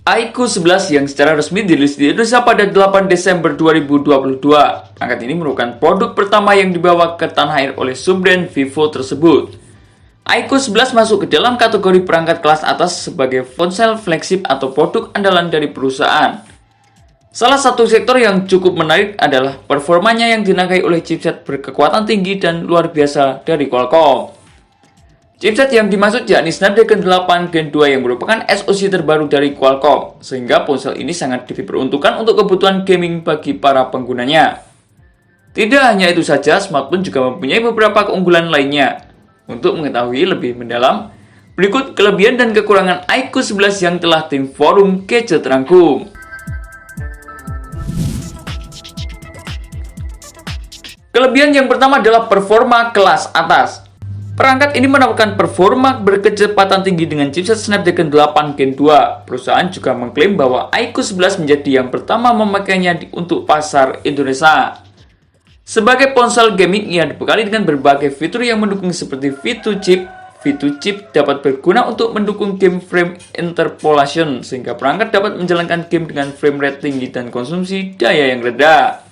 iQOO 11 yang secara resmi dirilis di Indonesia pada 8 Desember 2022. Perangkat ini merupakan produk pertama yang dibawa ke tanah air oleh subbrand Vivo tersebut. iQOO 11 masuk ke dalam kategori perangkat kelas atas sebagai ponsel flagship atau produk andalan dari perusahaan. Salah satu sektor yang cukup menarik adalah performanya yang dinagai oleh chipset berkekuatan tinggi dan luar biasa dari Qualcomm. Chipset yang dimaksud yakni Snapdragon 8 Gen 2 yang merupakan SoC terbaru dari Qualcomm, sehingga ponsel ini sangat diperuntukkan untuk kebutuhan gaming bagi para penggunanya. Tidak hanya itu saja, smartphone juga mempunyai beberapa keunggulan lainnya. Untuk mengetahui lebih mendalam, berikut kelebihan dan kekurangan iQOO 11 yang telah tim forum Gadget rangkum. Kelebihan yang pertama adalah performa kelas atas. Perangkat ini menawarkan performa berkecepatan tinggi dengan chipset Snapdragon 8 Gen 2. Perusahaan juga mengklaim bahwa iQOO 11 menjadi yang pertama memakainya untuk pasar Indonesia. Sebagai ponsel gaming, ia dibekali dengan berbagai fitur yang mendukung seperti V2 Chip. V2 Chip dapat berguna untuk mendukung game frame interpolation, sehingga perangkat dapat menjalankan game dengan frame rate tinggi dan konsumsi daya yang rendah.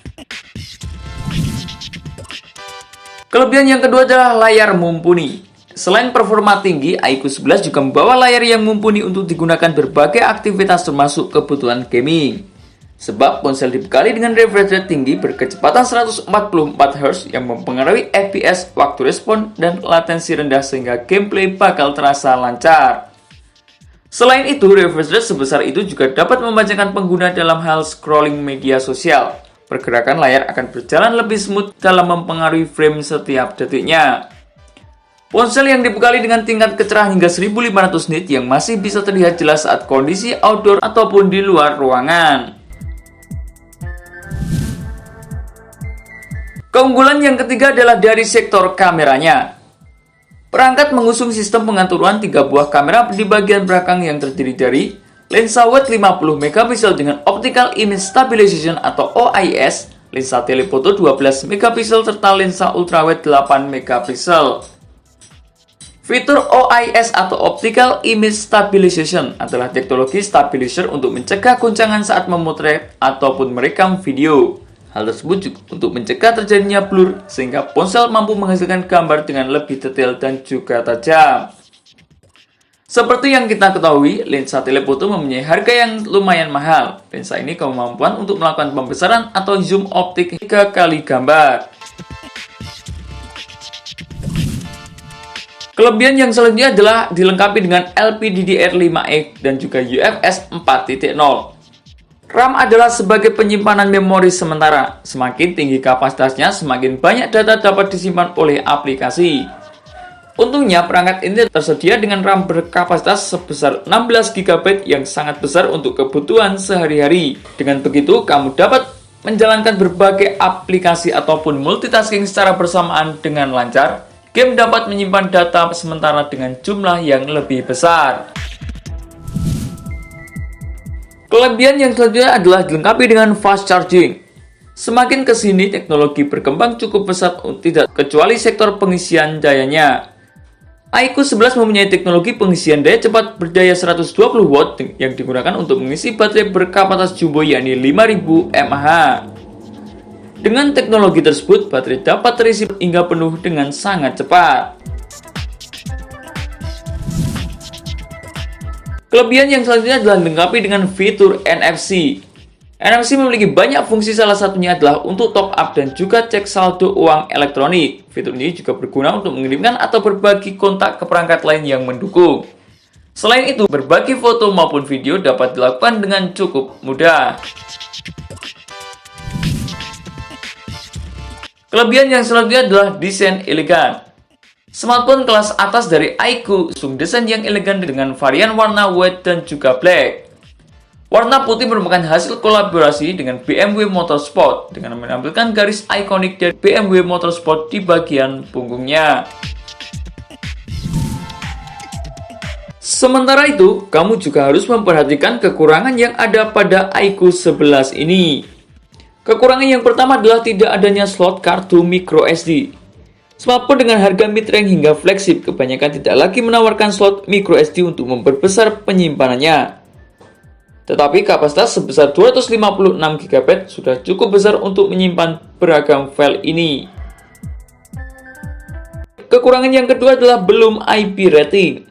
Kelebihan yang kedua adalah layar mumpuni. Selain performa tinggi, iQOO 11 juga membawa layar yang mumpuni untuk digunakan berbagai aktivitas termasuk kebutuhan gaming. Sebab ponsel dibekali dengan refresh rate tinggi berkecepatan 144 Hz yang mempengaruhi FPS, waktu respon, dan latensi rendah sehingga gameplay bakal terasa lancar. Selain itu, refresh rate sebesar itu juga dapat membacakan pengguna dalam hal scrolling media sosial. Pergerakan layar akan berjalan lebih smooth dalam mempengaruhi frame setiap detiknya. Ponsel yang dibekali dengan tingkat kecerahan hingga 1500 nit yang masih bisa terlihat jelas saat kondisi outdoor ataupun di luar ruangan. Keunggulan yang ketiga adalah dari sektor kameranya. Perangkat mengusung sistem pengaturan 3 buah kamera di bagian belakang yang terdiri dari lensa wide 50 megapiksel dengan Optical Image Stabilization atau OIS, lensa telefoto 12 megapiksel serta lensa ultrawide 8 megapiksel. Fitur OIS atau Optical Image Stabilization adalah teknologi stabilizer untuk mencegah goncangan saat memotret ataupun merekam video. Hal tersebut juga untuk mencegah terjadinya blur sehingga ponsel mampu menghasilkan gambar dengan lebih detail dan juga tajam. Seperti yang kita ketahui, lensa telefoto mempunyai harga yang lumayan mahal. Lensa ini kemampuan untuk melakukan pembesaran atau zoom optik 3 kali gambar. Kelebihan yang selanjutnya adalah dilengkapi dengan LPDDR5X dan juga UFS 4.0. RAM adalah sebagai penyimpanan memori sementara. Semakin tinggi kapasitasnya, semakin banyak data dapat disimpan oleh aplikasi. Untungnya, perangkat ini tersedia dengan RAM berkapasitas sebesar 16 GB yang sangat besar untuk kebutuhan sehari-hari. Dengan begitu, kamu dapat menjalankan berbagai aplikasi ataupun multitasking secara bersamaan dengan lancar. Game dapat menyimpan data sementara dengan jumlah yang lebih besar. Kelebihan yang selanjutnya adalah dilengkapi dengan fast charging. Semakin kesini, teknologi berkembang cukup pesat tidak kecuali sektor pengisian dayanya. iQOO 11 mempunyai teknologi pengisian daya cepat berdaya 120 watt yang digunakan untuk mengisi baterai berkapasitas jumbo yakni 5000 mAh. Dengan teknologi tersebut, baterai dapat terisi hingga penuh dengan sangat cepat. Kelebihan yang selanjutnya adalah dilengkapi dengan fitur NFC. NFC memiliki banyak fungsi, salah satunya adalah untuk top up dan juga cek saldo uang elektronik. Fitur ini juga berguna untuk mengirimkan atau berbagi kontak ke perangkat lain yang mendukung. Selain itu, berbagi foto maupun video dapat dilakukan dengan cukup mudah. Kelebihan yang selanjutnya adalah desain elegan. Smartphone kelas atas dari iQOO mengusung desain yang elegan dengan varian warna white dan juga black. Warna putih merupakan hasil kolaborasi dengan BMW Motorsport dengan menampilkan garis ikonik dari BMW Motorsport di bagian punggungnya. Sementara itu, kamu juga harus memperhatikan kekurangan yang ada pada iQOO 11 ini. Kekurangan yang pertama adalah tidak adanya slot kartu microSD. Smartphone dengan harga mid-range hingga flagship kebanyakan tidak lagi menawarkan slot microSD untuk memperbesar penyimpanannya. Tetapi kapasitas sebesar 256 GB sudah cukup besar untuk menyimpan beragam file ini. Kekurangan yang kedua adalah belum IP rating.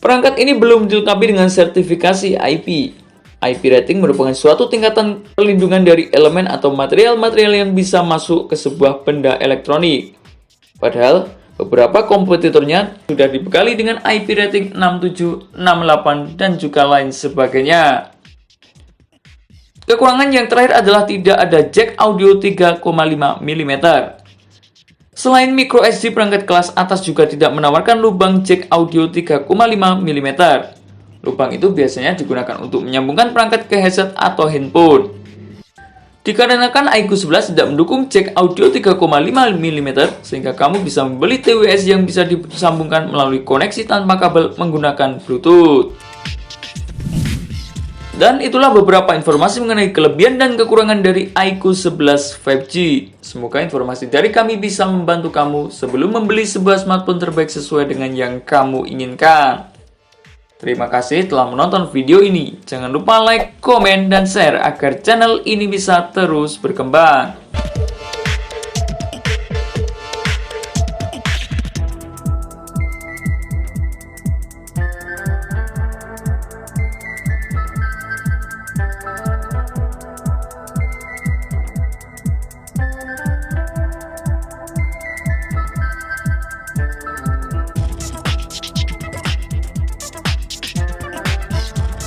Perangkat ini belum dilengkapi dengan sertifikasi IP. IP rating merupakan suatu tingkatan perlindungan dari elemen atau material-material yang bisa masuk ke sebuah benda elektronik. Padahal, beberapa kompetitornya sudah dibekali dengan IP rating 67, 68, dan juga lain sebagainya. Kekurangan yang terakhir adalah tidak ada jack audio 3,5 mm. Selain micro SD, perangkat kelas atas juga tidak menawarkan lubang jack audio 3,5 mm. Lubang itu biasanya digunakan untuk menyambungkan perangkat ke headset atau handphone. Dikarenakan iQOO 11 tidak mendukung jack audio 3,5 mm, sehingga kamu bisa membeli TWS yang bisa disambungkan melalui koneksi tanpa kabel menggunakan Bluetooth. Dan itulah beberapa informasi mengenai kelebihan dan kekurangan dari iQOO 11 5G. Semoga informasi dari kami bisa membantu kamu sebelum membeli sebuah smartphone terbaik sesuai dengan yang kamu inginkan. Terima kasih telah menonton video ini. Jangan lupa like, komen, dan share agar channel ini bisa terus berkembang.